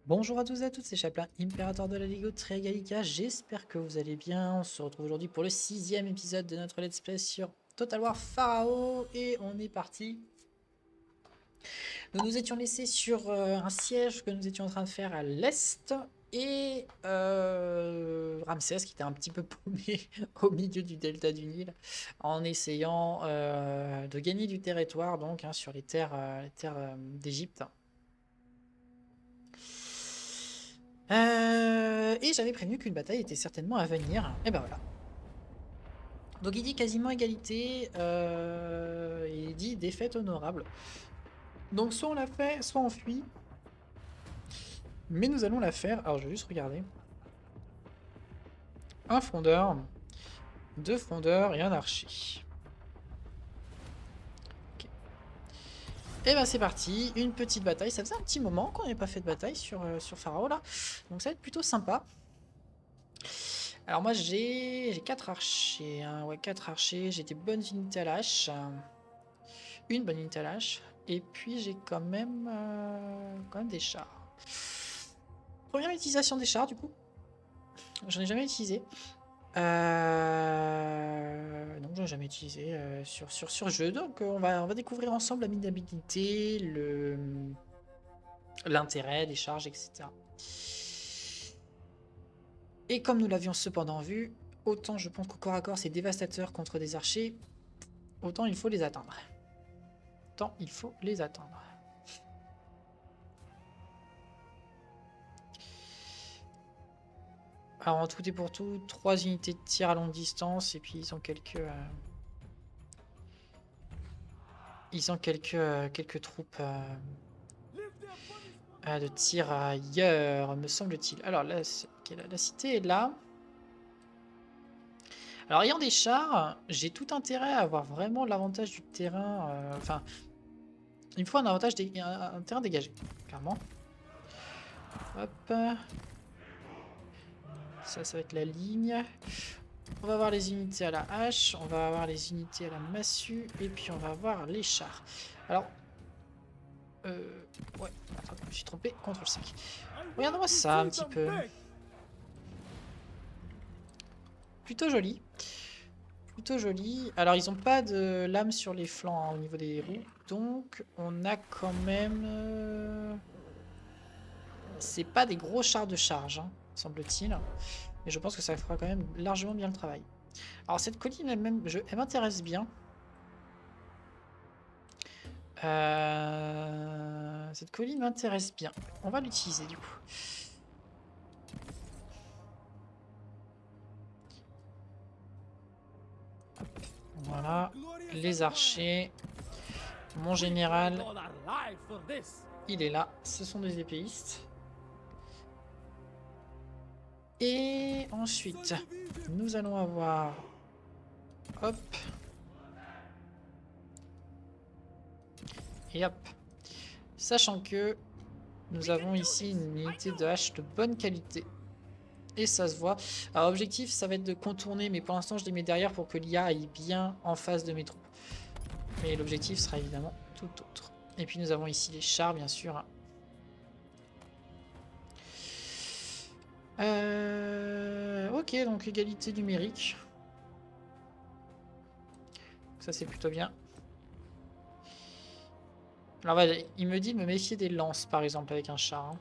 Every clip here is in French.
Bonjour à tous et à toutes, c'est Chaplin, Impérateur de la Lego Trigallica. J'espère que vous allez bien. On se retrouve aujourd'hui pour le 6e épisode de notre Let's Play sur Total War Pharaoh. Et on est parti. Nous nous étions laissés sur un siège que nous étions en train de faire à l'est. Et Ramsès qui était un petit peu paumé au milieu du delta du Nil en essayant de gagner du territoire donc sur les terres d'Égypte. Et j'avais prévenu qu'une bataille était certainement à venir. Et ben voilà. Donc il dit quasiment égalité. Il dit défaite honorable. Donc soit on la fait, soit on fuit. Mais nous allons la faire. Alors je vais juste regarder. Un frondeur, deux frondeurs et un archer. Ok. Et ben c'est parti. Une petite bataille. Ça faisait un petit moment qu'on n'avait pas fait de bataille sur Pharaon là. Donc ça va être plutôt sympa. Alors moi j'ai 4 archers, hein. Ouais, 4 archers, j'ai des bonnes unités à la hache. Une bonne unité à la hache. Et puis j'ai quand même des chars. Première utilisation des chars du coup. J'en ai jamais utilisé. Non, j'en ai jamais utilisé sur le jeu. Donc on va découvrir ensemble la maniabilité, l'intérêt des charges, etc. Et comme nous l'avions cependant vu, autant je pense qu'au corps à corps c'est dévastateur contre des archers, autant il faut les atteindre. Autant il faut les atteindre. Alors en tout et pour tout, 3 unités de tir à longue distance et puis ils ont quelques troupes de tir ailleurs, me semble-t-il. Alors là, la cité est là. Alors ayant des chars, j'ai tout intérêt à avoir vraiment l'avantage du terrain. Enfin, il me faut un avantage, un terrain dégagé, clairement. Hop. Ça va être la ligne. On va avoir les unités à la hache, on va avoir les unités à la massue, et puis on va avoir les chars. Alors, ouais, attendez, je me suis trompé, CTRL 5. Regardez-moi ça un petit peu. Plutôt joli. Plutôt joli. Alors, ils ont pas de lame sur les flancs hein, au niveau des roues, donc on a quand même... C'est pas des gros chars de charge, hein, semble-t-il. Mais je pense que ça fera quand même largement bien le travail. Alors, cette colline elle-même, elle m'intéresse bien. Cette colline m'intéresse bien. On va l'utiliser du coup. Voilà. Les archers. Mon général. Il est là. Ce sont des épéistes. Et ensuite, nous allons avoir... Hop. Et hop. Sachant que nous avons ici une unité de hache de bonne qualité. Et ça se voit. Alors objectif, ça va être de contourner, mais pour l'instant, je les mets derrière pour que l'IA aille bien en face de mes troupes. Mais l'objectif sera évidemment tout autre. Et puis nous avons ici les chars, bien sûr. Ok, donc égalité numérique. Ça, c'est plutôt bien. Alors, voilà, il me dit de me méfier des lances, par exemple, avec un char. Hein.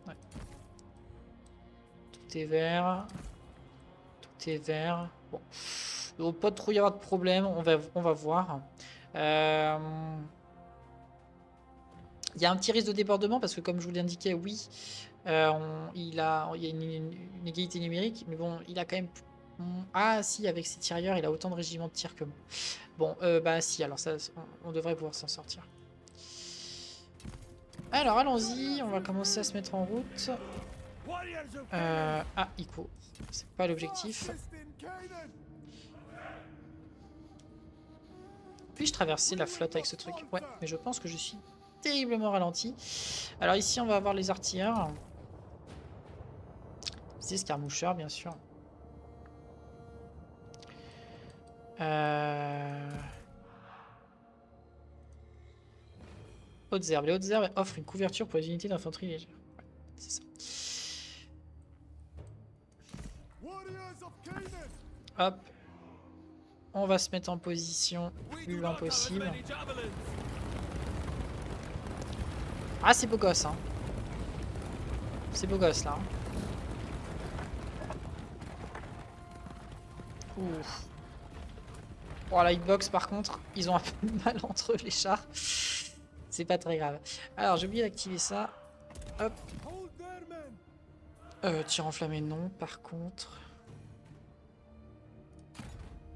Ouais. Tout est vert. Tout est vert. Bon. Il ne doit pas trop y avoir de problème. On va voir. Il y a un petit risque de débordement parce que, comme je vous l'indiquais, oui, il y a une égalité numérique, mais bon, il a quand même. Ah, si, avec ses tirailleurs, il a autant de régiments de tir que moi. Bon, bah, si, alors ça, on devrait pouvoir s'en sortir. Alors, allons-y, on va commencer à se mettre en route. Ah, il court. C'est pas l'objectif. Puis-je traverser la flotte avec ce truc? Ouais, mais je pense que je suis terriblement ralenti. Alors ici, on va avoir les artilleurs. Les escarmoucheurs, bien sûr. Hautes herbes. Les hautes herbes offrent une couverture pour les unités d'infanterie légère. C'est ça. Hop. On va se mettre en position plus loin possible. Ah, c'est beau gosse, hein. C'est beau gosse, là. Ouf. Bon, la hitbox, par contre, ils ont un peu de mal entre eux, les chars. C'est pas très grave. Alors, j'ai oublié d'activer ça. Hop. Tir enflammé, non, par contre.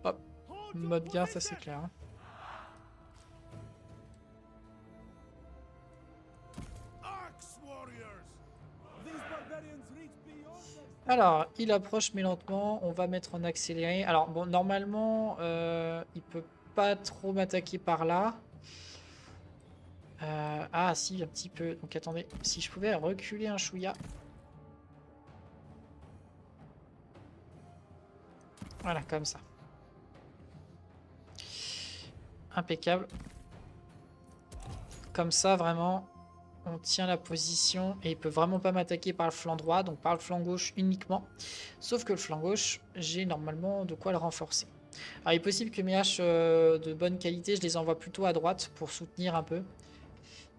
Hop. Mode guerre, ça c'est clair. Alors, il approche mais lentement. On va mettre en accéléré. Alors, bon, normalement, il peut pas trop m'attaquer par là. Ah, si, un petit peu. Donc, attendez. Si je pouvais reculer un chouïa. Voilà, comme ça. Impeccable. Comme ça, vraiment, on tient la position et il peut vraiment pas m'attaquer par le flanc droit, donc par le flanc gauche uniquement. Sauf que le flanc gauche, j'ai normalement de quoi le renforcer. Alors, il est possible que mes haches de bonne qualité, je les envoie plutôt à droite pour soutenir un peu.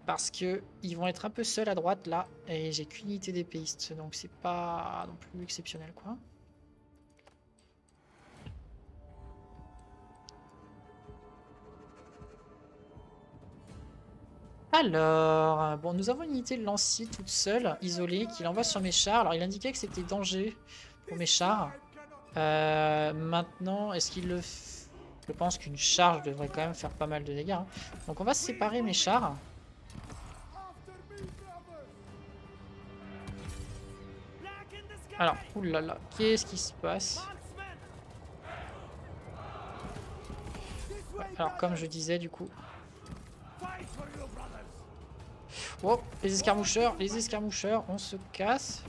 Parce que ils vont être un peu seuls à droite là, et j'ai qu'une unité d'épéiste, donc c'est pas non plus exceptionnel quoi. Alors, bon, nous avons une unité de lancier toute seule, isolée, qui l'envoie sur mes chars. Alors, il indiquait que c'était danger pour mes chars. Maintenant, est-ce qu'il le fait? Je pense qu'une charge devrait quand même faire pas mal de dégâts. Hein. Donc, on va séparer mes chars. Alors, oulala, qu'est-ce qui se passe? Ouais, alors, comme je disais, du coup... Oh, les escarmoucheurs, on se casse.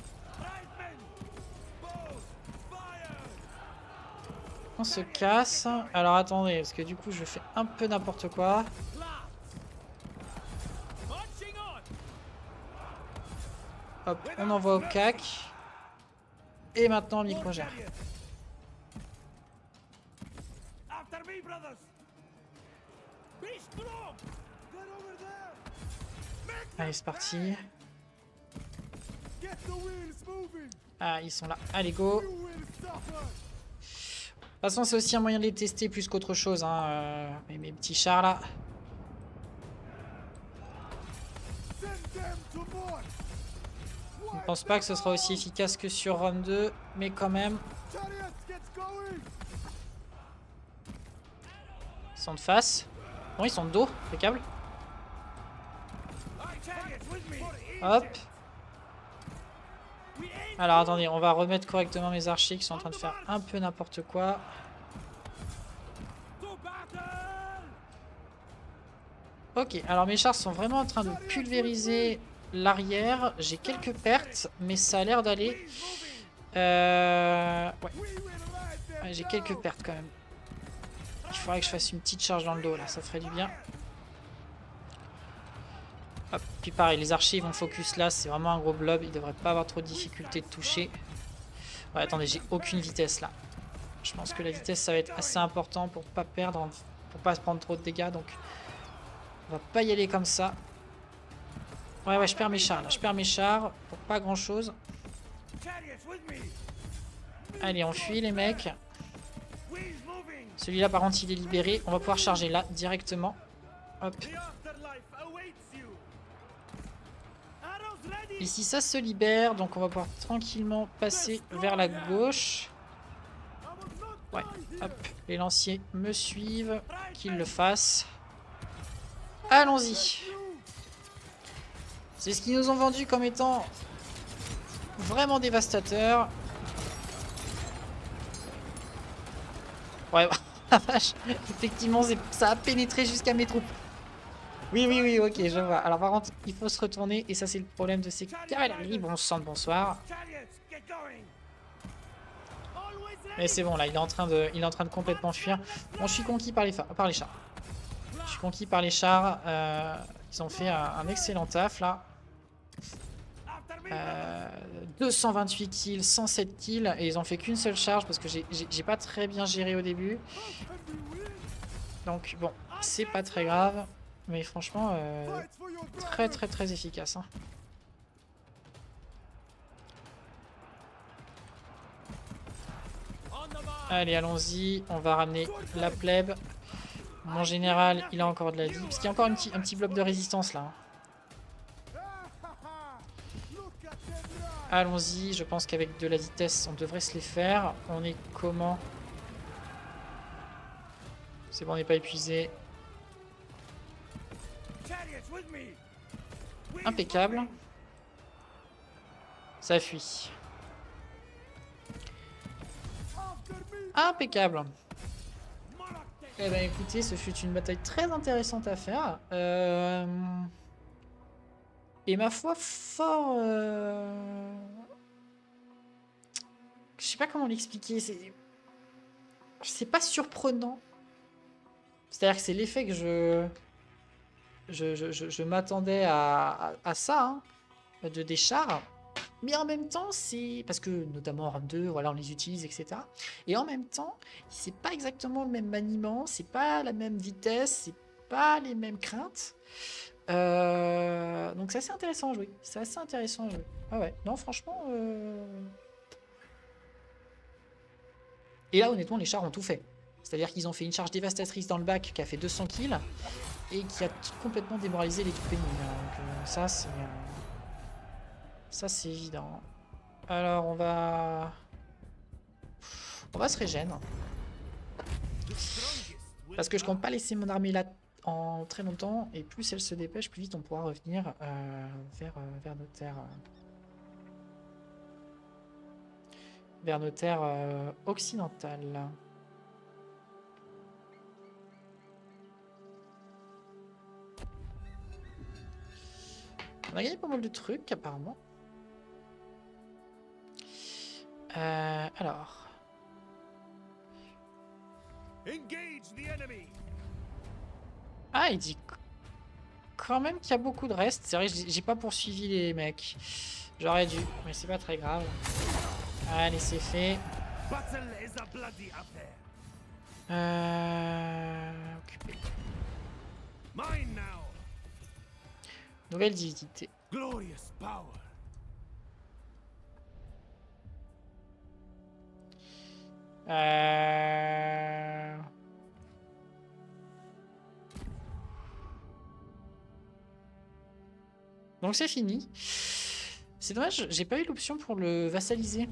On se casse. Alors attendez, parce que du coup je fais un peu n'importe quoi. Hop, on envoie au cac. Et maintenant on microgère. Allez, c'est parti. Ah, ils sont là. Allez, go. De toute façon, c'est aussi un moyen de les tester plus qu'autre chose. Hein. Mes petits chars là. Je ne pense pas que ce sera aussi efficace que sur Rome 2, mais quand même. Ils sont de face. Non, ils sont de dos. Impeccable. Hop. Alors attendez, on va remettre correctement mes archers qui sont en train de faire un peu n'importe quoi. Ok, alors mes chars sont vraiment en train de pulvériser l'arrière. J'ai quelques pertes, mais ça a l'air d'aller. Ouais, j'ai quelques pertes quand même. Il faudrait que je fasse une petite charge dans le dos là, ça ferait du bien. Hop, puis pareil, les archers vont focus là, c'est vraiment un gros blob, ils devraient pas avoir trop de difficultés de toucher. Ouais, attendez, j'ai aucune vitesse là. Je pense que la vitesse ça va être assez important pour pas perdre, pour pas se prendre trop de dégâts, donc on va pas y aller comme ça. Ouais, je perds mes chars là, je perds mes chars pour pas grand chose. Allez, on fuit les mecs. Celui-là par contre il est libéré, on va pouvoir charger là directement. Hop. Ici ça se libère, donc on va pouvoir tranquillement passer vers la gauche. Ouais, hop, les lanciers me suivent, qu'ils le fassent. Allons-y. C'est ce qu'ils nous ont vendu comme étant vraiment dévastateur. Ouais, la vache, effectivement ça a pénétré jusqu'à mes troupes. Oui, ok, je vois. Alors par contre, il faut se retourner et ça c'est le problème de ces cavaleries. Bon sang de bonsoir. Mais c'est bon là, il est en train de complètement fuir. Bon, je suis conquis par les chars. Je suis conquis par les chars. Ils ont fait un excellent taf là. 228 kills, 107 kills, et ils ont fait qu'une seule charge parce que j'ai pas très bien géré au début. Donc bon, c'est pas très grave, mais franchement, très efficace. Hein. Allez, allons-y, on va ramener la plèbe. Mon général, il a encore de la vie, parce qu'il y a encore un petit bloc de résistance là. Allons-y, je pense qu'avec de la vitesse, on devrait se les faire. On est comment? C'est bon, on n'est pas épuisé. Impeccable. Ça fuit. Impeccable. Eh ben écoutez, ce fut une bataille très intéressante à faire. Et ma foi, fort... Je sais pas comment l'expliquer. C'est pas surprenant. C'est-à-dire que c'est l'effet que je m'attendais à ça, hein, des chars. Mais en même temps, c'est... Parce que, notamment en Rome 2, voilà, on les utilise, etc. Et en même temps, c'est pas exactement le même maniement, c'est pas la même vitesse, c'est pas les mêmes craintes. Donc c'est assez intéressant à jouer. C'est assez intéressant à jouer. Ah ouais, non, franchement... Et là, honnêtement, les chars ont tout fait. C'est-à-dire qu'ils ont fait une charge dévastatrice dans le bac qui a fait 200 kills et qui a complètement démoralisé les troupes ennemies. Donc ça, c'est... Ça, c'est évident. Alors, on va se régène. Parce que je compte pas laisser mon armée là en très longtemps. Et plus elle se dépêche, plus vite on pourra revenir vers nos terres. Vers nos terres occidentales. On a gagné pas mal de trucs, apparemment. Alors... Ah, il dit quand même qu'il y a beaucoup de reste. C'est vrai, j'ai pas poursuivi les mecs. J'aurais dû, mais c'est pas très grave. Allez, c'est fait. Occupé. Nouvelle divinité. Donc c'est fini. C'est dommage, j'ai pas eu l'option pour le vassaliser.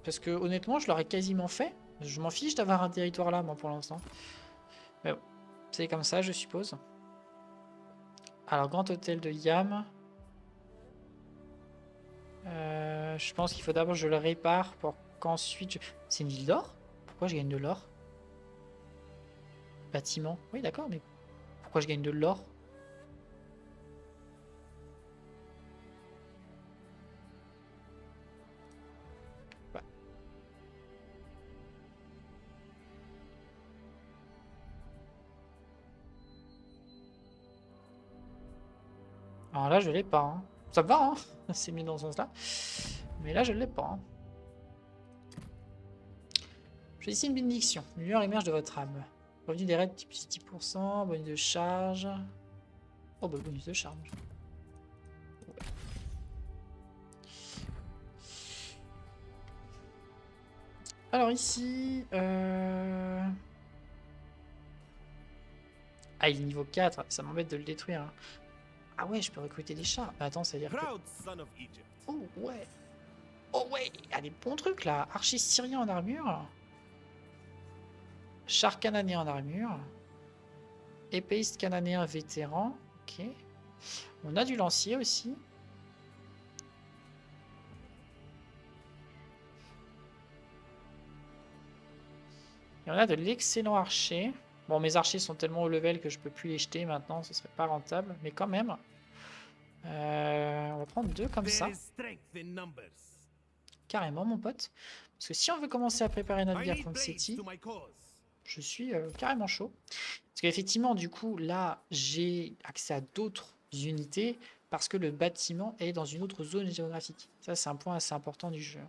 Parce que honnêtement, je l'aurais quasiment fait. Je m'en fiche d'avoir un territoire là, moi, pour l'instant. Mais bon, c'est comme ça, je suppose. Alors, grand hôtel de Yam. Je pense qu'il faut d'abord que je le répare pour qu'ensuite... C'est une ville d'or? Pourquoi je gagne de l'or? Bâtiment. Oui, d'accord, mais pourquoi je gagne de l'or? Bah. Alors là, je l'ai pas. Hein. Ça va, hein. C'est mieux dans ce sens-là. Mais là, je l'ai pas. Hein. Choisissez une bénédiction. Lumière émerge de votre âme. Revenu des raids plus 10%, bonus de charge. Oh bah bonus de charge. Ouais. Alors ici... Ah il est niveau 4, ça m'embête de le détruire. Hein. Ah ouais, je peux recruter des chars. Bah, attends, ça veut dire que... Oh ouais. Oh ouais, il y a des bons trucs là. Archer syrien en armure. Char cananéen en armure. Épéiste cananéen vétéran. Ok. On a du lancier aussi. Et on a de l'excellent archer. Bon, mes archers sont tellement haut level que je peux plus les jeter maintenant. Ce serait pas rentable. Mais quand même. On va prendre 2 comme ça. Carrément, mon pote. Parce que si on veut commencer à préparer notre guerre contre Seti, je suis carrément chaud. Parce qu'effectivement, du coup, là, j'ai accès à d'autres unités. parce que le bâtiment est dans une autre zone géographique. Ça, c'est un point assez important du jeu.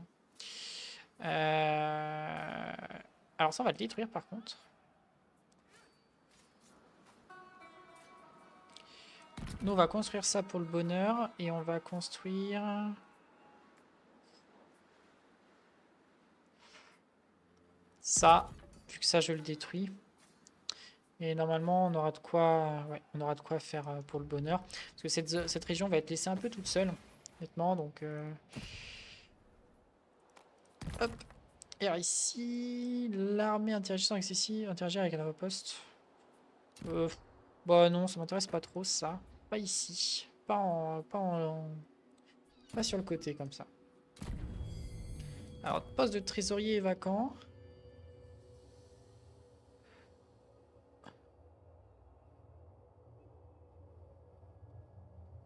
Alors ça, on va le détruire par contre. Nous, on va construire ça pour le bonheur et on va construire... ça, vu que ça, je le détruis. Et normalement, on aura de quoi, ouais, on aura de quoi faire pour le bonheur. Parce que cette région va être laissée un peu toute seule, honnêtement. Donc, hop. Et alors ici, l'armée interagissant avec ceci, interagir avec un avant-poste. Bah non, ça m'intéresse pas trop ça. Pas ici. Pas sur le côté comme ça. Alors, poste de trésorier est vacant.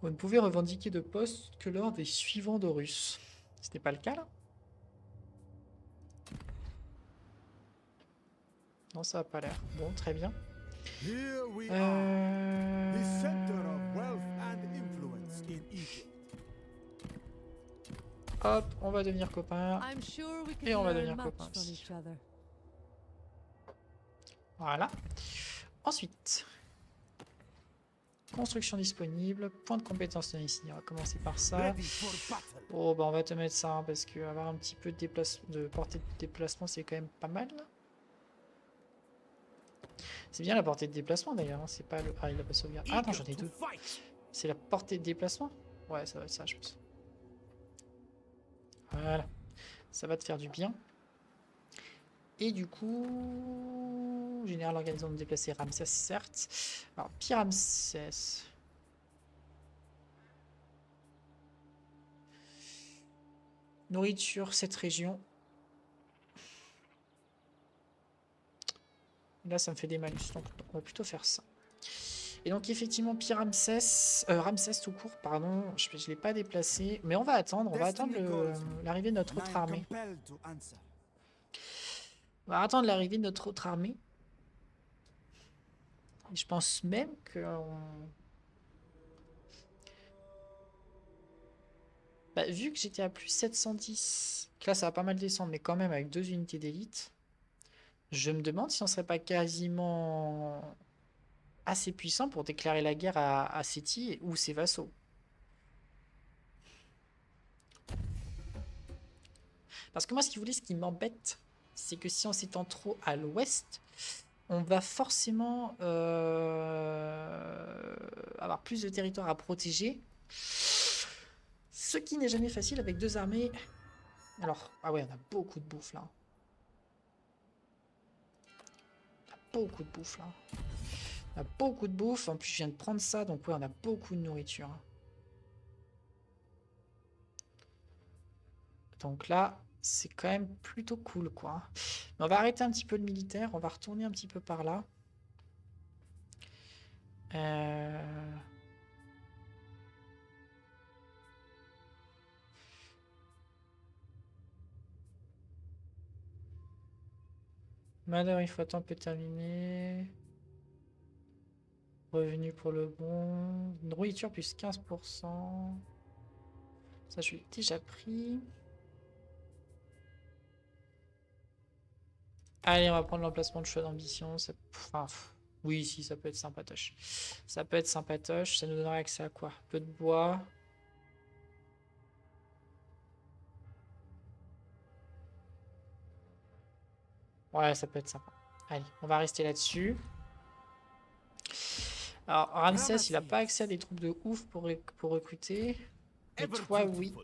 Vous ne pouvez revendiquer de poste que lors des suivants d'Horus. Ce n'est pas le cas là? Non, ça n'a pas l'air. Bon, très bien. Hop, on va devenir copains. Et on va devenir copains aussi. Voilà. Ensuite, construction disponible, point de compétence ici. On va commencer par ça. Oh, bah on va te mettre ça hein, parce que avoir un petit peu de portée de déplacement, c'est quand même pas mal. C'est bien la portée de déplacement d'ailleurs. Hein. C'est pas le. Ah, il a pas sauvegarde. Ah, attends, j'en ai deux. C'est la portée de déplacement? Ouais, ça va être ça, je pense. Voilà. Ça va te faire du bien. Et du coup, général organisant de déplacer Ramsès, certes. Alors, Pyramsès. Nourriture, cette région. Là, ça me fait des malus, donc on va plutôt faire ça. Et donc, effectivement, Ramsès tout court, pardon, je ne l'ai pas déplacé. Mais on va attendre l'arrivée de notre autre armée. On va attendre l'arrivée de notre autre armée. Et je pense même que... Bah, vu que j'étais à plus 710, que là ça va pas mal descendre, mais quand même avec 2 unités d'élite, je me demande si on serait pas quasiment assez puissant pour déclarer la guerre à Séti ou ses vassaux. Parce que moi, ce qui m'embête, c'est que si on s'étend trop à l'ouest, on va forcément avoir plus de territoire à protéger. Ce qui n'est jamais facile avec 2 armées. Alors, ah ouais, on a beaucoup de bouffe là. On a beaucoup de bouffe là. On a beaucoup de bouffe. En plus, je viens de prendre ça, donc ouais, on a beaucoup de nourriture. Donc là, c'est quand même plutôt cool, quoi. Mais on va arrêter un petit peu le militaire. On va retourner un petit peu par là. Manœuvre, il faut un peu terminer. Revenu pour le bon. Nourriture plus 15%. Ça, je l'ai déjà pris. Allez, on va prendre l'emplacement de choix d'ambition. Enfin, oui, si, ça peut être sympatoche. Ça peut être sympatoche. Ça nous donnerait accès à quoi? Peu de bois. Ouais, ça peut être sympa. Allez, on va rester là-dessus. Alors, Ramsès, il n'a pas accès à des troupes de ouf pour recruter. Mais toi, oui.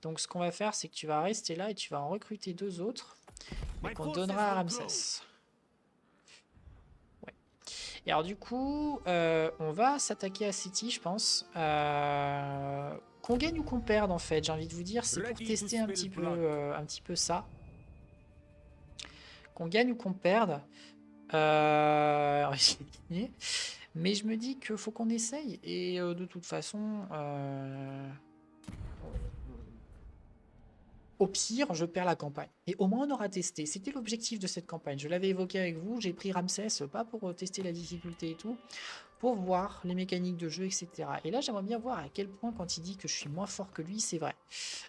Donc, ce qu'on va faire, c'est que tu vas rester là et tu vas en recruter 2 autres. Mais qu'on donnera à Ramsès. Ouais. Et alors, du coup, on va s'attaquer à City, je pense. Qu'on gagne ou qu'on perde, en fait, j'ai envie de vous dire. C'est pour tester un petit peu ça. Qu'on gagne ou qu'on perde. Mais je me dis qu'il faut qu'on essaye. Et de toute façon, Au pire, je perds la campagne. Et au moins, on aura testé. C'était l'objectif de cette campagne. Je l'avais évoqué avec vous. J'ai pris Ramsès, pas pour tester la difficulté et tout, pour voir les mécaniques de jeu, etc. Et là, j'aimerais bien voir à quel point, quand il dit que je suis moins fort que lui, c'est vrai.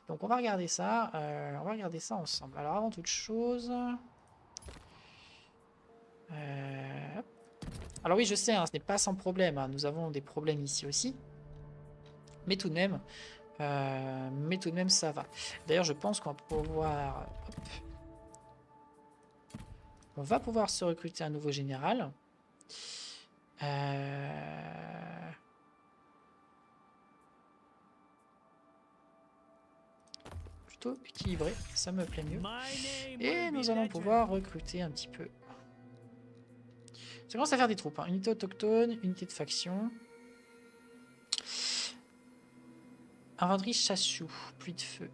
Donc, on va regarder ça. On va regarder ça ensemble. Alors, avant toute chose... hop. Alors oui, je sais, hein, ce n'est pas sans problème. Hein. Nous avons des problèmes ici aussi. Mais tout de même... ça va. D'ailleurs, je pense qu'on va pouvoir... hop. On va pouvoir se recruter un nouveau général. Plutôt équilibré, ça me plaît mieux. Et nous allons pouvoir recruter un petit peu. Ça commence à faire des troupes. Hein. Unité autochtone, unité de faction. Infanterie chassou, pluie de feu.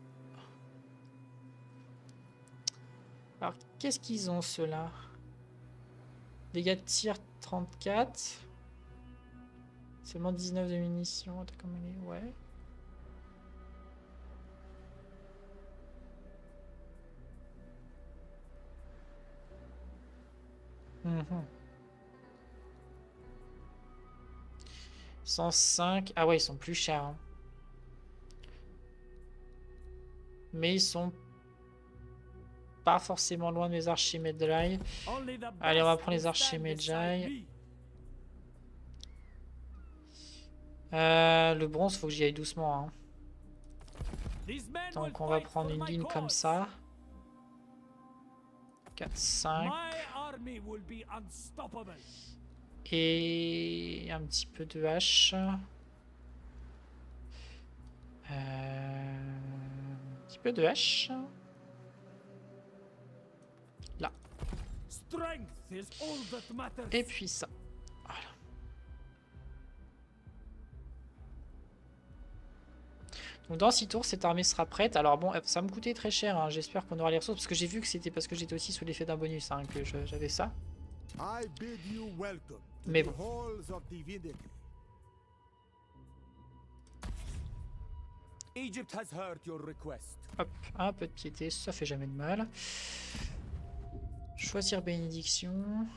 Alors, qu'est-ce qu'ils ont, ceux-là? Dégâts de tir 34. Seulement 19 de munitions. Attaque en mêlée, ouais. Mmh. 105. Ah ouais, ils sont plus chers. Hein. Mais ils sont pas forcément loin de mes archimedjai. Allez, on va prendre les archimedjai. Le bronze, faut que j'y aille doucement. Hein. Donc on va prendre une ligne comme ça. 4, 5. Et un petit peu de hache. Un petit peu de hache. Là. Et puis ça. Voilà. Donc dans 6 tours, cette armée sera prête. Alors bon, ça me coûtait très cher. Hein. J'espère qu'on aura les ressources. Parce que j'ai vu que c'était parce que j'étais aussi sous l'effet d'un bonus hein, que j'avais ça. Mais bon. Hop, un peu de piété, ça fait jamais de mal. Choisir bénédiction.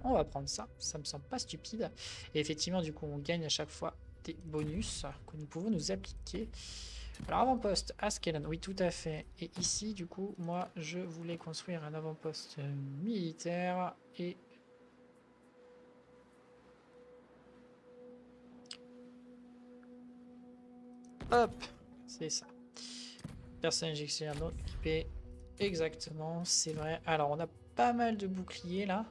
On va prendre ça, ça me semble pas stupide. Et effectivement, du coup, on gagne à chaque fois des bonus que nous pouvons nous appliquer. Alors, avant-poste, Askelon, oui, tout à fait. Et ici, du coup, moi, je voulais construire un avant-poste militaire. Et... hop, c'est ça. Personnage extérieur non équipé. Exactement, c'est vrai. Alors, on a pas mal de boucliers, là.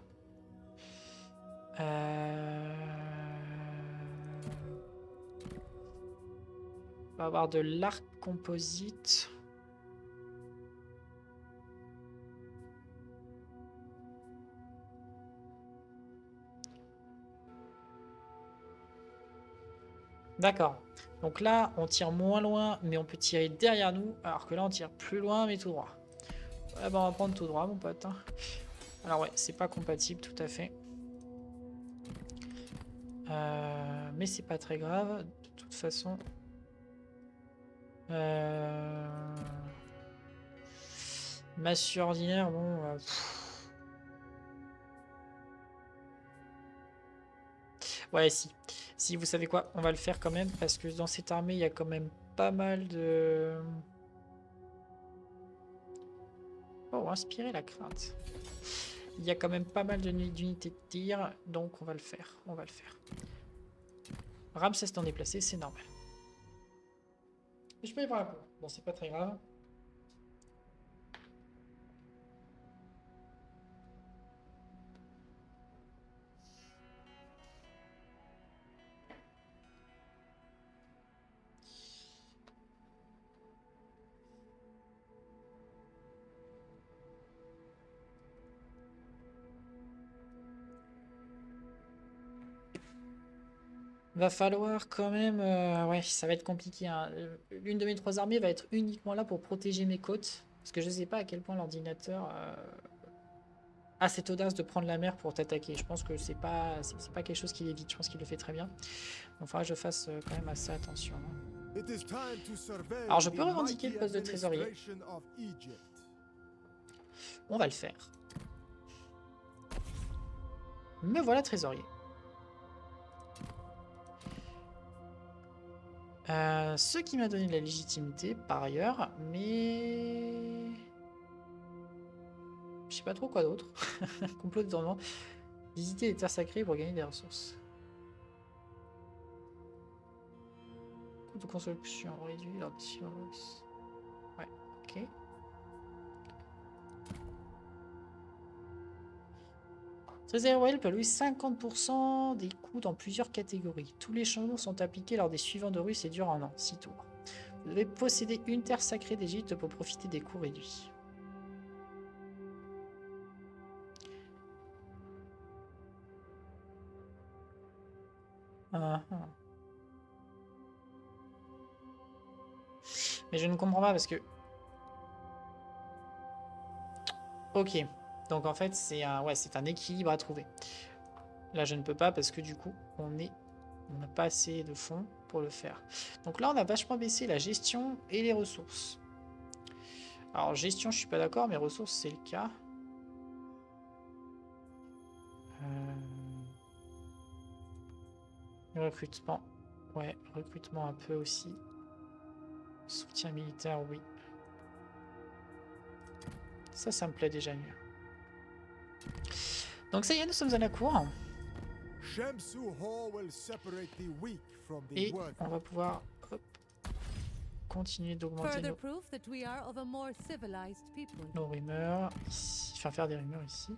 On va avoir de l'arc composite. D'accord. Donc là, on tire moins loin, mais on peut tirer derrière nous. Alors que là, on tire plus loin, mais tout droit. Ouais, bah, on va prendre tout droit, mon pote. Hein. Alors ouais, c'est pas compatible, tout à fait. Mais c'est pas très grave. De toute façon... massue ordinaire, bon... ouais, si. Si, vous savez quoi, on va le faire quand même, parce que dans cette armée, il y a quand même pas mal de... oh, inspirer la crainte. Il y a quand même pas mal d'unités de tir, donc on va le faire. On va le faire. Ramsès t'en déplacé, c'est normal. Je peux y voir un peu. Bon, c'est pas très grave. Va falloir quand même... ouais, ça va être compliqué. Hein. L'une de mes 3 armées va être uniquement là pour protéger mes côtes. Parce que je sais pas à quel point l'ordinateur a cette audace de prendre la mer pour t'attaquer. Je pense que c'est pas quelque chose qu'il évite. Je pense qu'il le fait très bien. Donc il faudra que je fasse quand même assez attention. Hein. Alors je peux revendiquer le poste de trésorier. On va le faire. Me voilà trésorier. Ce qui m'a donné de la légitimité par ailleurs, mais je sais pas trop quoi d'autre. Complot de tournement. Visiter les terres sacrées pour gagner des ressources. Coût de construction réduit lors des suivants. Ouais, ok. Trésorier royal peut allouer 50% des coûts dans plusieurs catégories. Tous les changements sont appliqués lors des suivants de Russe et durent un an, 6 tours. Vous devez posséder une terre sacrée d'Égypte pour profiter des coûts réduits. Mais je ne comprends pas parce que... Ok. Donc en fait, c'est un équilibre à trouver. Là, je ne peux pas parce que du coup, on n'a pas assez de fonds pour le faire. Donc là, on a vachement baissé la gestion et les ressources. Alors, gestion, je suis pas d'accord, mais ressources, c'est le cas. Recrutement. Ouais, recrutement un peu aussi. Soutien militaire, oui. Ça me plaît déjà mieux. Donc ça y est, nous sommes à la cour. Et on va pouvoir continuer d'augmenter nos rumeurs. Ici, enfin, faire des rumeurs ici.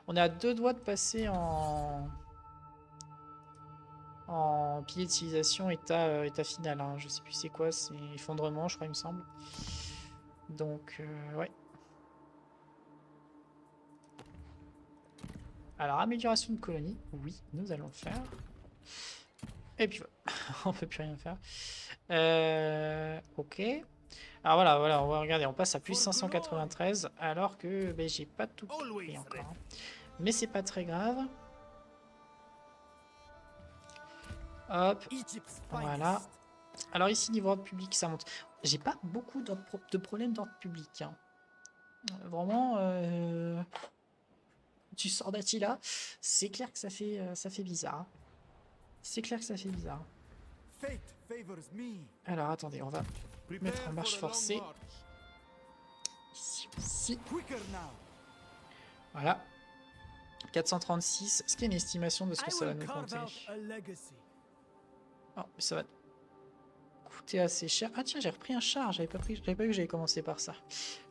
On est à 2 doigts de passer en pilier de civilisation état final. Hein. Je sais plus c'est quoi, c'est effondrement, je crois, il me semble. Donc, ouais. Alors, amélioration de colonie, oui, nous allons le faire. Et puis, on peut plus rien faire. Ok. Alors voilà, on va regarder, on passe à plus 593, alors que ben, j'ai pas tout pris encore. Hein. Mais c'est pas très grave. Hop, voilà. Alors ici, niveau ordre public, ça monte. J'ai pas beaucoup de problèmes d'ordre public. Hein. Vraiment, tu sors d'Attila, c'est clair que ça fait bizarre. C'est clair que ça fait bizarre. Alors attendez, on va mettre en marche forcée. Ici. Voilà. 436, est-ce qu'il y a une estimation de ce que ça va nous compter? Oh, mais ça va coûter assez cher. Ah tiens, j'ai repris un char, j'avais pas vu que j'avais commencé par ça.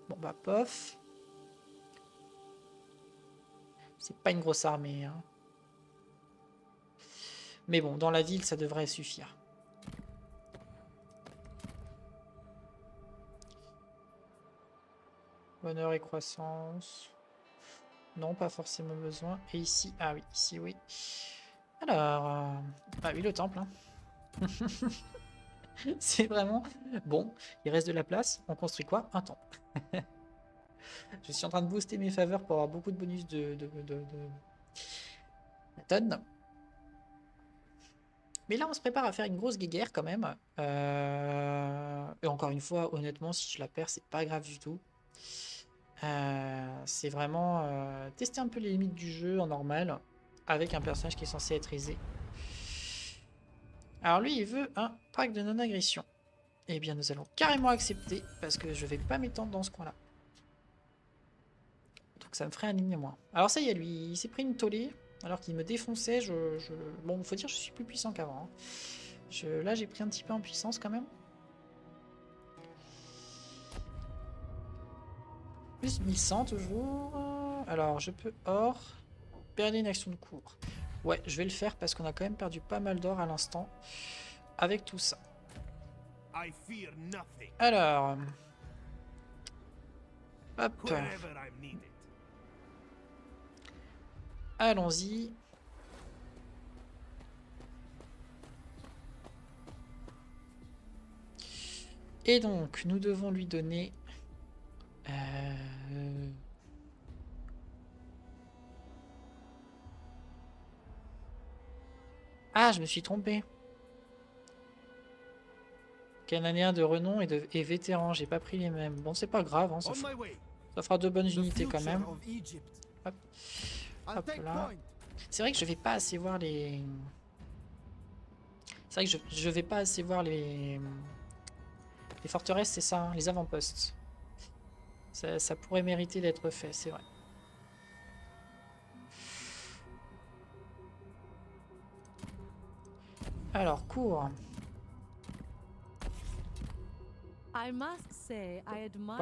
Bon bah pof. C'est pas une grosse armée. Hein. Mais bon, dans la ville, ça devrait suffire. Bonheur et croissance. Non, pas forcément besoin. Et ici, ah oui, ici oui. Alors, ah oui, le temple. Hein. C'est vraiment... Bon, il reste de la place. On construit quoi? Un temple. Je suis en train de booster mes faveurs pour avoir beaucoup de bonus de tonnes. Mais là, on se prépare à faire une grosse guéguerre quand même. Et encore une fois, honnêtement, si je la perds, c'est pas grave du tout. C'est vraiment tester un peu les limites du jeu en normal avec un personnage qui est censé être aisé. Alors lui, il veut un pacte de non-agression. Eh bien, nous allons carrément accepter parce que je vais pas m'étendre dans ce coin-là. Donc ça me ferait un ligne moins. Alors ça y est, lui, il s'est pris une tollée alors qu'il me défonçait. Bon, faut dire, je suis plus puissant qu'avant. Hein. Là, j'ai pris un petit peu en puissance quand même. Plus 1100 toujours. Alors, je peux or. Perdre une action de cours. Ouais, je vais le faire parce qu'on a quand même perdu pas mal d'or à l'instant. Avec tout ça. Alors. Hop. Allons-y. Et donc, nous devons lui donner... Ah, je me suis trompé. Cananéen de renom et vétéran. J'ai pas pris les mêmes. Bon, c'est pas grave, hein, ça fera 2 bonnes unités quand même. Hop, hop là. C'est vrai que je vais pas assez voir les... C'est vrai que je vais pas assez voir les forteresses, c'est ça, hein, les avant-postes. Ça pourrait mériter d'être fait, c'est vrai. Alors, cours. Pas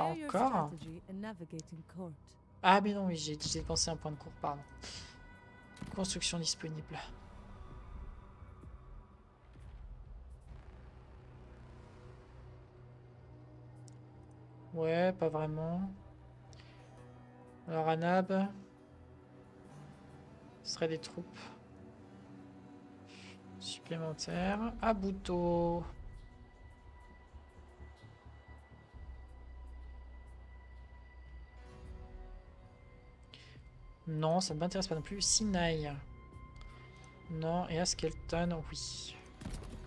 encore. Ah, mais non, oui, j'ai dépensé un point de cours, pardon. Construction disponible. Ouais, pas vraiment. Alors, Anab. Ce serait des troupes supplémentaires. Abuto. Non, ça ne m'intéresse pas non plus. Sinaï. Non, et Askelton, oui.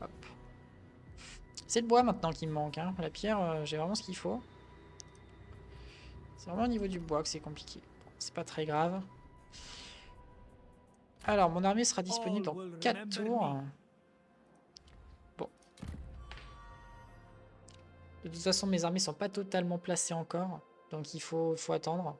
Hop. C'est le bois maintenant qui me manque. Hein. La pierre, j'ai vraiment ce qu'il faut. C'est vraiment au niveau du bois que c'est compliqué. Bon, c'est pas très grave. Alors, mon armée sera disponible dans 4 tours. Bon. De toute façon, mes armées sont pas totalement placées encore. Donc il faut attendre.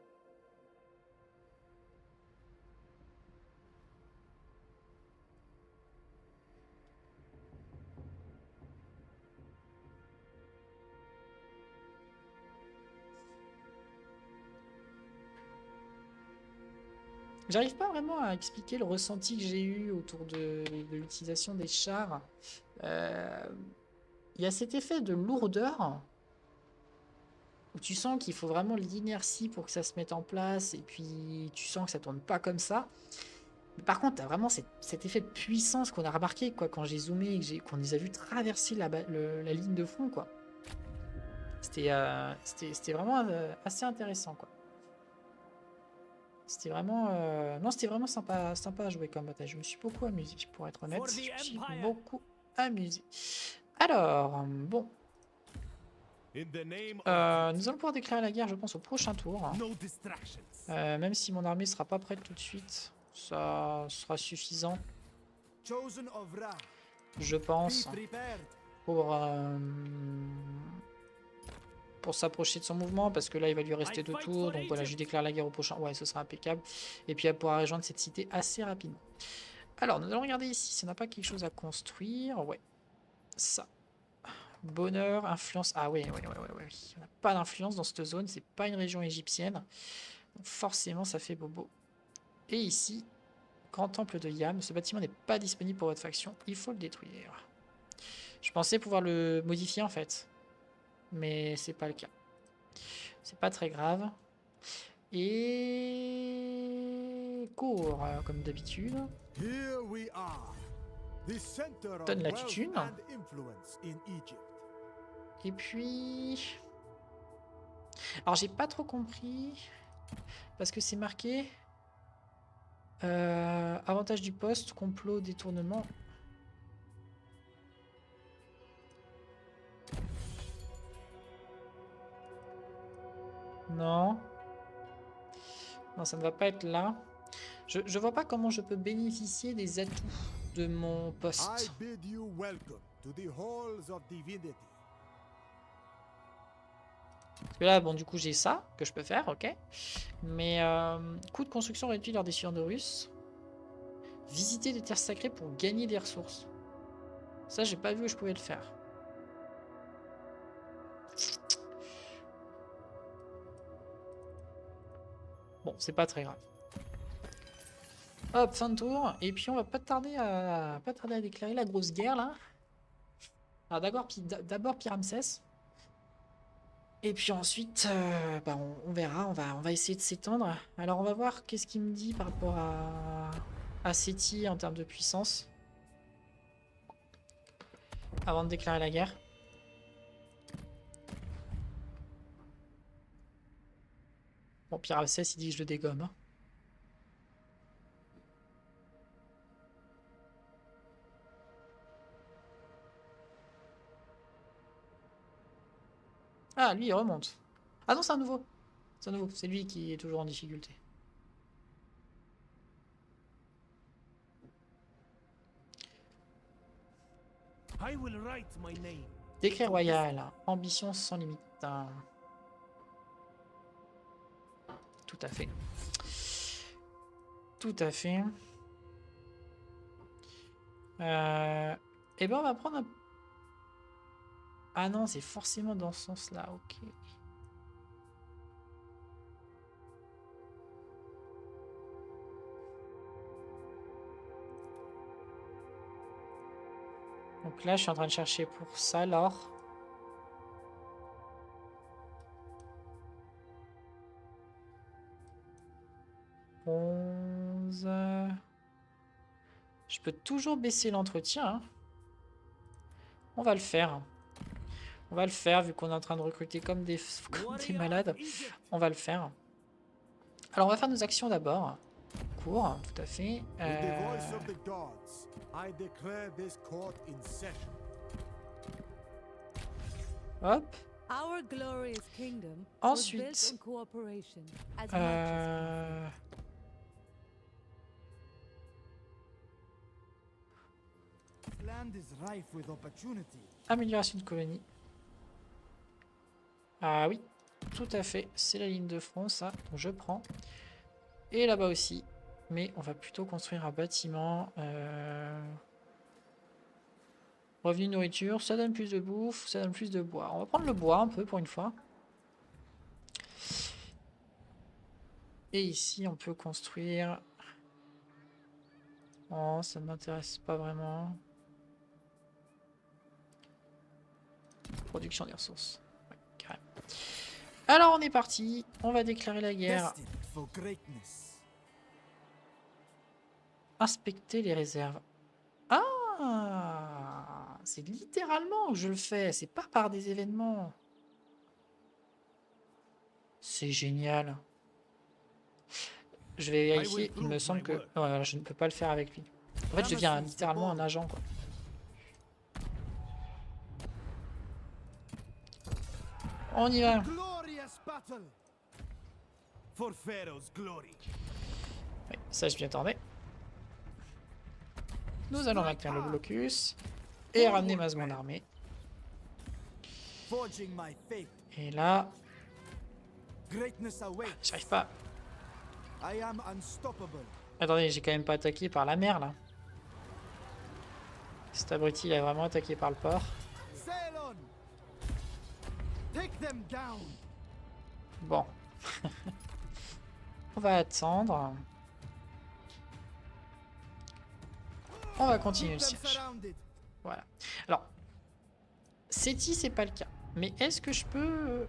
J'arrive pas vraiment à expliquer le ressenti que j'ai eu autour de l'utilisation des chars. Il y a cet effet de lourdeur où tu sens qu'il faut vraiment l'inertie pour que ça se mette en place et puis tu sens que ça tourne pas comme ça. Mais par contre, tu as vraiment cet effet de puissance qu'on a remarqué quoi, quand j'ai zoomé et qu'on les a vus traverser la ligne de front. C'était vraiment assez intéressant. Quoi. C'était vraiment, non, c'était vraiment sympa à jouer comme bataille. Je me suis beaucoup amusé, pour être honnête. Je me suis beaucoup amusé. Alors, bon. Nous allons pouvoir déclarer la guerre, je pense, au prochain tour. Hein. Même si mon armée sera pas prête tout de suite, ça sera suffisant. Je pense. Pour s'approcher de son mouvement, parce que là, il va lui rester 2 tours. Donc voilà, je déclare la guerre au prochain. Ouais, ce sera impeccable. Et puis, elle pourra rejoindre cette cité assez rapidement. Alors, nous allons regarder ici si on n'a pas quelque chose à construire. Ouais, ça. Bonheur, influence. Ah oui, oui. On n'a pas d'influence dans cette zone. C'est pas une région égyptienne. Donc forcément, ça fait bobo. Et ici, grand temple de Yam. Ce bâtiment n'est pas disponible pour votre faction. Il faut le détruire. Je pensais pouvoir le modifier en fait. Mais c'est pas le cas. C'est pas très grave. Et cours, comme d'habitude. Donne la thune. Et puis... Alors j'ai pas trop compris. Parce que c'est marqué... avantage du poste, complot, détournement. Non. Non, ça ne va pas être là. Je vois pas comment je peux bénéficier des atouts de mon poste. Parce que là, bon, du coup, j'ai ça que je peux faire, ok. Mais coût de construction réduit lors des décision de Russes. Visiter des terres sacrées pour gagner des ressources. Ça, j'ai pas vu où je pouvais le faire. Bon, c'est pas très grave. Hop, fin de tour. Et puis, on va pas tarder à déclarer la grosse guerre, là. Alors, d'abord Pyramsès. Et puis ensuite, bah, on verra, on va essayer de s'étendre. Alors on va voir qu'est-ce qu'il me dit par rapport à Séti en termes de puissance. Avant de déclarer la guerre. Bon, Pyramsès, il dit que je le dégomme. Hein. Ah, lui, il remonte. Ah non, c'est un nouveau. C'est un nouveau. C'est lui qui est toujours en difficulté. Décret royal. Ambition sans limite. Tout à fait. Tout à fait. Eh ben, on va prendre un... Ah non, c'est forcément dans ce sens-là. Ok. Donc là, je suis en train de chercher pour ça, l'or. Je peux toujours baisser l'entretien. Hein. On va le faire. On va le faire, vu qu'on est en train de recruter comme des malades. On va le faire. Alors, on va faire nos actions d'abord. Cours, tout à fait. Hop. Ensuite, amélioration de colonie. Ah oui, tout à fait. C'est la ligne de front, ça. Donc je prends. Et là-bas aussi. Mais on va plutôt construire un bâtiment. Revenu nourriture, ça donne plus de bouffe, ça donne plus de bois. On va prendre le bois un peu pour une fois. Et ici, on peut construire... Oh, ça ne m'intéresse pas vraiment. Production des ressources. Ouais, carrément. Alors, on est parti. On va déclarer la guerre. Inspecter les réserves. Ah, c'est littéralement que je le fais. C'est pas par des événements. C'est génial. Je vais vérifier. Il me semble que... Ouais, je ne peux pas le faire avec lui. En fait, je deviens littéralement un agent, quoi. On y va. Oui, ça, je m'y attendais. Nous allons maintenir le blocus et ramener ma seconde armée. Et là... J'arrive pas. Attendez, j'ai quand même pas attaqué par la mer, là. Cet abruti, il a vraiment attaqué par le port. Bon. On va attendre. On va continuer le siège. Voilà. Alors, Séti, c'est pas le cas. Mais est-ce que je peux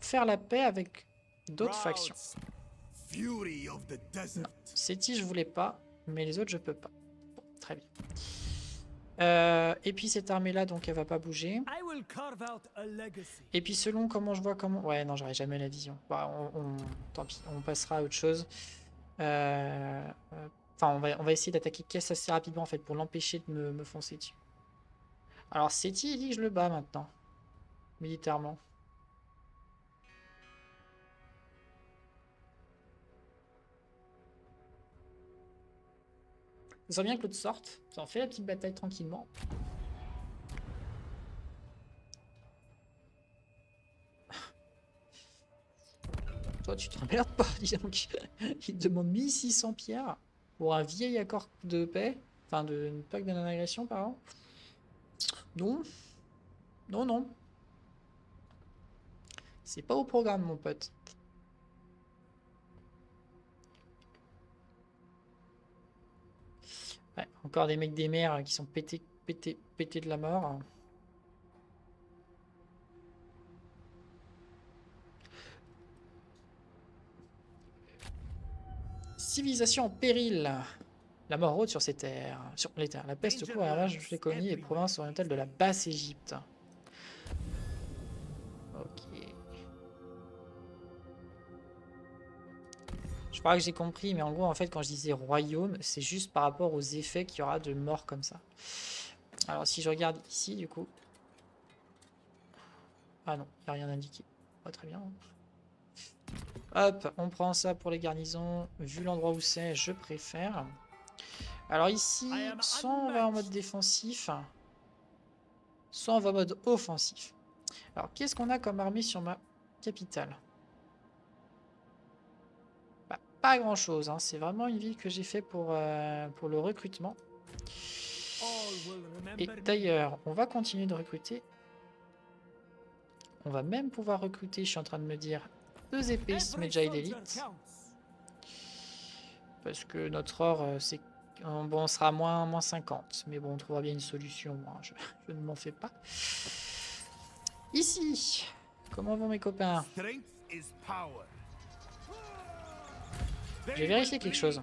faire la paix avec d'autres factions? Non. Séti, je voulais pas. Mais les autres, je peux pas. Bon, très bien. Et puis cette armée-là, donc, elle va pas bouger. Et puis selon comment je vois comment... Ouais, non, j'aurai jamais la vision. Bah, tant pis, on passera à autre chose. Enfin, on va essayer d'attaquer Caisse assez rapidement, en fait, pour l'empêcher de me foncer dessus. Alors, Séti, il dit que je le bats maintenant. Militairement. Ça serait bien que l'autre sorte. Ça en fait la petite bataille tranquillement. Toi, tu t'emmerdes pas, dis donc. Il te demande 1600 pierres pour un vieil accord de paix. Enfin, de pacte de non-agression, pardon. Non. Non, non. C'est pas au programme, mon pote. Ouais, encore des mecs des mers qui sont pétés de la mort. Civilisation en péril. La mort rôde sur ces terres. Sur les terres. La peste court et ravage les colonies et provinces orientales de la Basse-Égypte. Ok. Je crois que j'ai compris, mais en gros, en fait, quand je disais royaume, c'est juste par rapport aux effets qu'il y aura de morts comme ça. Alors, si je regarde ici, du coup... Ah non, il n'y a rien indiqué. Pas très bien. Hop, on prend ça pour les garnisons. Vu l'endroit où c'est, je préfère. Alors ici, soit on va en mode défensif, soit on va en mode offensif. Alors, qu'est-ce qu'on a comme armée sur ma capitale? Bah, pas grand-chose, hein. C'est vraiment une ville que j'ai fait pour le recrutement. Et d'ailleurs, on va continuer de recruter. On va même pouvoir recruter, je suis en train de me dire, 2 épéistes Medjay d'élite. Parce que notre or, c'est... Bon, on sera à moins 50. Mais bon, on trouvera bien une solution. Moi, je ne m'en fais pas. Ici, comment vont mes copains? Je vais vérifier quelque chose.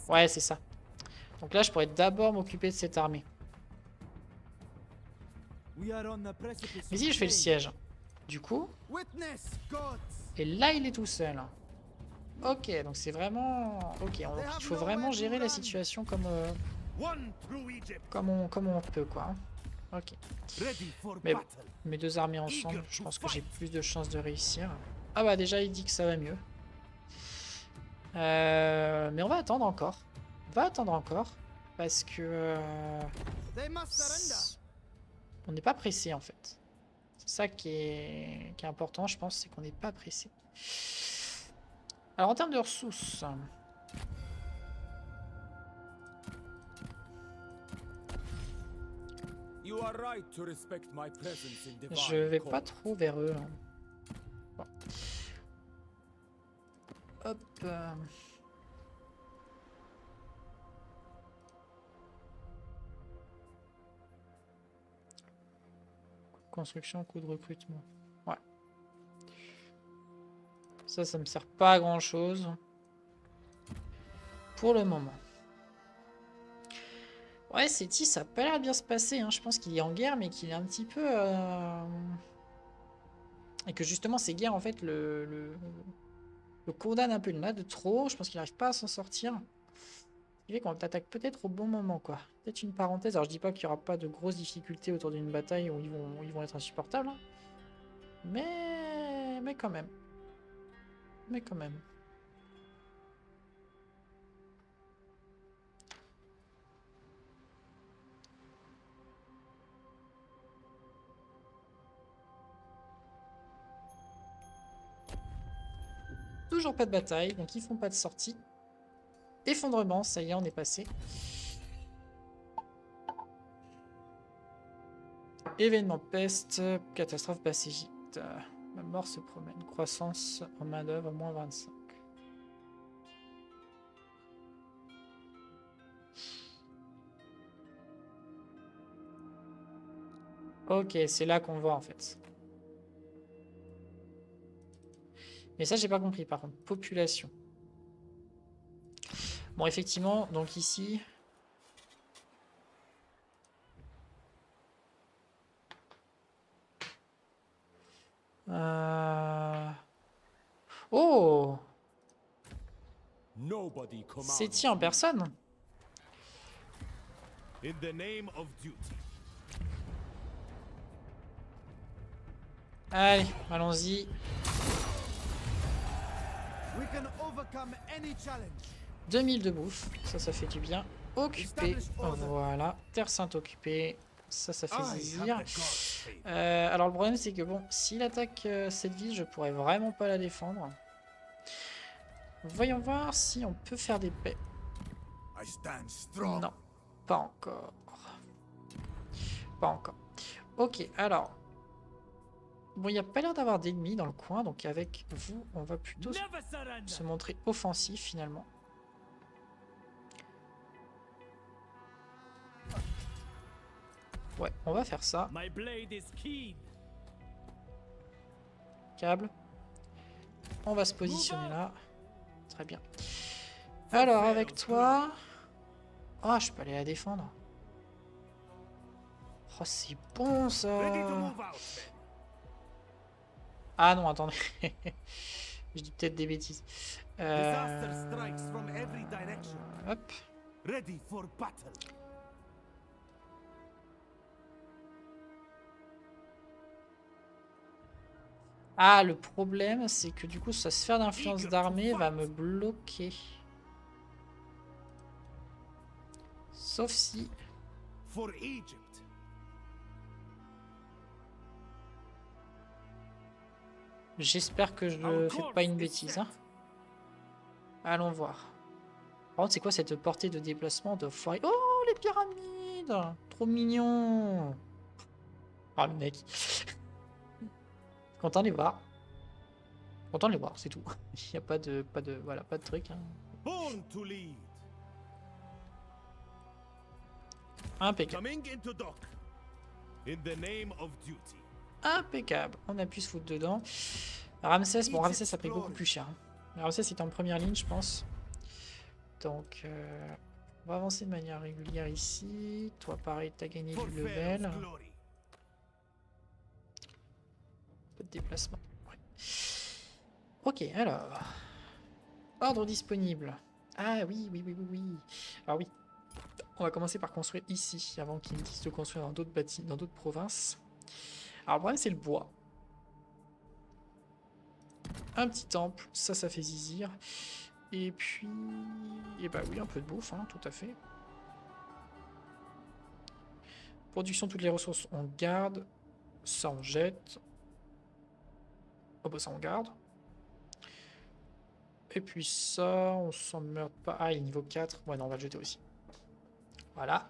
Ouais, c'est ça. Donc là, je pourrais d'abord m'occuper de cette armée. Mais si je fais le siège, du coup... Et là, il est tout seul. Ok, donc c'est vraiment... Ok, il faut vraiment gérer la situation comme on peut, quoi. Ok. Mais bon, mes 2 armées ensemble, je pense que j'ai plus de chances de réussir. Ah bah déjà, il dit que ça va mieux. Mais on va attendre encore. On va attendre encore. Parce que... on n'est pas pressé, en fait. C'est ça qui est important, je pense, c'est qu'on n'est pas pressé. Alors, en termes de ressources... Je vais pas trop vers eux. Bon. Hop. Construction, coût de recrutement. Ouais. Ça me sert pas à grand chose. Pour le moment. Ouais, Séti, ça a pas l'air bien se passer. Hein. Je pense qu'il est en guerre, mais qu'il est un petit peu... Et que justement, ces guerres, en fait, le condamne un peu. Il en a de trop. Je pense qu'il n'arrive pas à s'en sortir. Ce qui fait qu'on t'attaque peut-être au bon moment, quoi. Peut-être une parenthèse. Alors, je dis pas qu'il n'y aura pas de grosses difficultés autour d'une bataille où ils vont être insupportables. Hein. Mais quand même. Mais quand même. Toujours pas de bataille, donc ils font pas de sortie. Effondrement, ça y est, on est passé. Événement peste, catastrophe basse Égypte. La mort se promène. Croissance en main d'œuvre, moins 25. Ok, c'est là qu'on voit en fait. Mais ça, j'ai pas compris par contre. Population. Bon, effectivement, donc ici... Oh! C'est-il en personne? Allez, allons-y. 2000 de bouffe, ça fait du bien. Occupé, voilà. Terre Sainte occupée, ça fait plaisir. Alors le problème c'est que bon, s'il attaque cette ville, je pourrais vraiment pas la défendre. Voyons voir si on peut faire des paix. Non, pas encore. Pas encore. Ok, alors. Bon, il n'y a pas l'air d'avoir d'ennemis dans le coin, donc avec vous, on va plutôt se montrer offensif finalement. Ouais, on va faire ça. Câble. On va se positionner là. Très bien. Alors, avec toi... Oh, je peux aller la défendre. Oh, c'est bon, ça. Ah non, attendez. Je dis peut-être des bêtises. Hop. Ah, le problème, c'est que du coup, sa sphère d'influence d'armée va me bloquer. Sauf si... For Egypt. J'espère que je ne fais pas une bêtise. Hein. Allons voir. Par contre, c'est quoi cette portée de déplacement de foyer? Oh, les pyramides! Trop mignon! Ah, le mec. Content de les voir. Content de les voir, c'est tout. Il n'y a voilà, pas de truc. Hein. Born to lead. Impeccable. Coming into dock. In the name of duty. Impeccable. On a pu se foutre dedans. Ramsès, bon, Ramsès, ça paye beaucoup plus cher. Hein. Ramsès est en première ligne, je pense. Donc, on va avancer de manière régulière ici. Toi, pareil, t'as gagné du level. Un peu de déplacement. Ouais. Ok, alors. Ordre disponible. Ah oui, oui, oui, oui, oui. Alors oui, on va commencer par construire ici, avant qu'ils me disent de construire dans d'autres bâtiments, dans d'autres provinces. Alors le problème, c'est le bois. Un petit temple, ça fait zizir. Et puis... Et bah oui, un peu de bouffe, hein, tout à fait. Production, toutes les ressources, on garde. Ça, on jette. Oh bah ça, on garde. Et puis ça, on s'en meurt pas. Ah, il est niveau 4. Ouais, non, on va le jeter aussi. Voilà.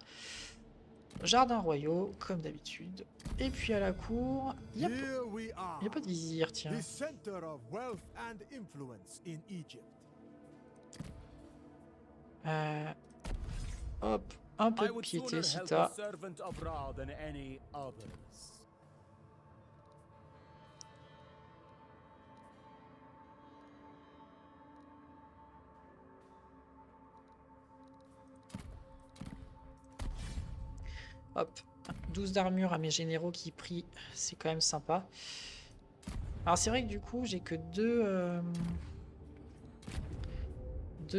Jardin royaux, comme d'habitude. Et puis à la cour, il n'y a pas de vizir, tiens. Hop, un peu de piété si t'as. Hop, 12 d'armure à mes généraux qui prient, c'est quand même sympa. Alors c'est vrai que du coup j'ai que deux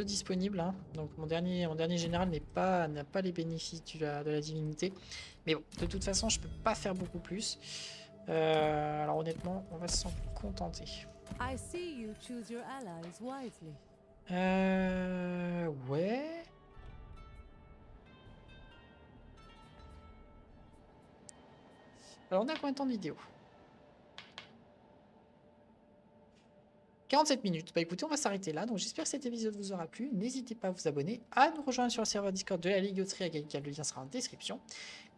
disponibles, hein. Donc mon dernier général n'a pas les bénéfices de la divinité. Mais bon, de toute façon je peux pas faire beaucoup plus. Alors honnêtement, on va s'en contenter. Ouais. Alors on a combien de temps de vidéo? 47 minutes. Bah écoutez, on va s'arrêter là. Donc j'espère que cet épisode vous aura plu. N'hésitez pas à vous abonner, à nous rejoindre sur le serveur Discord de la Ligue Autry, le lien sera en description.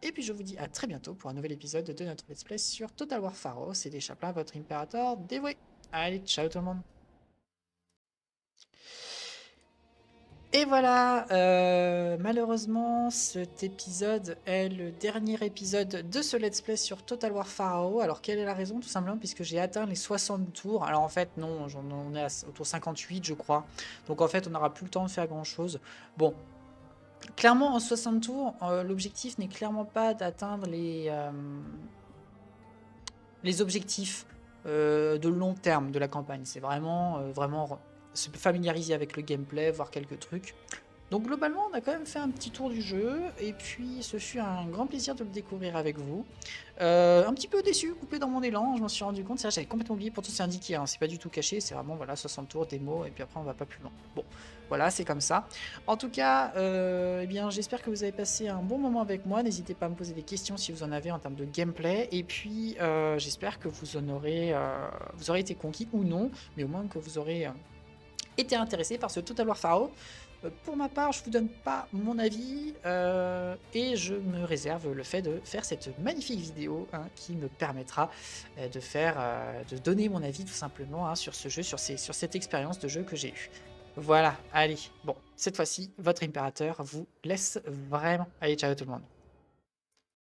Et puis je vous dis à très bientôt pour un nouvel épisode de notre Let's Play sur Total War Pharaoh. C'était Chaplin, votre impérateur dévoué. Allez, ciao tout le monde. Et voilà, malheureusement, cet épisode est le dernier épisode de ce let's play sur Total War Pharaoh. Alors, quelle est la raison? Tout simplement puisque j'ai atteint les 60 tours. Alors, en fait, non, on est autour 58, je crois. Donc, en fait, on n'aura plus le temps de faire grand-chose. Bon, clairement, en 60 tours, l'objectif n'est clairement pas d'atteindre les objectifs de long terme de la campagne. C'est vraiment se familiariser avec le gameplay, voir quelques trucs. Donc globalement, on a quand même fait un petit tour du jeu, et puis ce fut un grand plaisir de le découvrir avec vous. Un petit peu déçu, coupé dans mon élan, je m'en suis rendu compte, c'est vrai, j'avais complètement oublié, pourtant c'est indiqué, hein, c'est pas du tout caché, c'est vraiment voilà 60 tours, démo, et puis après on va pas plus loin. Bon, voilà, c'est comme ça. En tout cas, eh bien, j'espère que vous avez passé un bon moment avec moi, n'hésitez pas à me poser des questions si vous en avez en termes de gameplay, et puis j'espère que vous aurez été conquis ou non, mais au moins que vous aurez été intéressé par ce Total War Pharaoh. Pour ma part, je vous donne pas mon avis et je me réserve le fait de faire cette magnifique vidéo hein, qui me permettra de donner mon avis tout simplement hein, sur ce jeu, sur cette expérience de jeu que j'ai eue. Voilà, allez, bon, cette fois-ci, votre impérateur vous laisse vraiment. Allez, ciao tout le monde.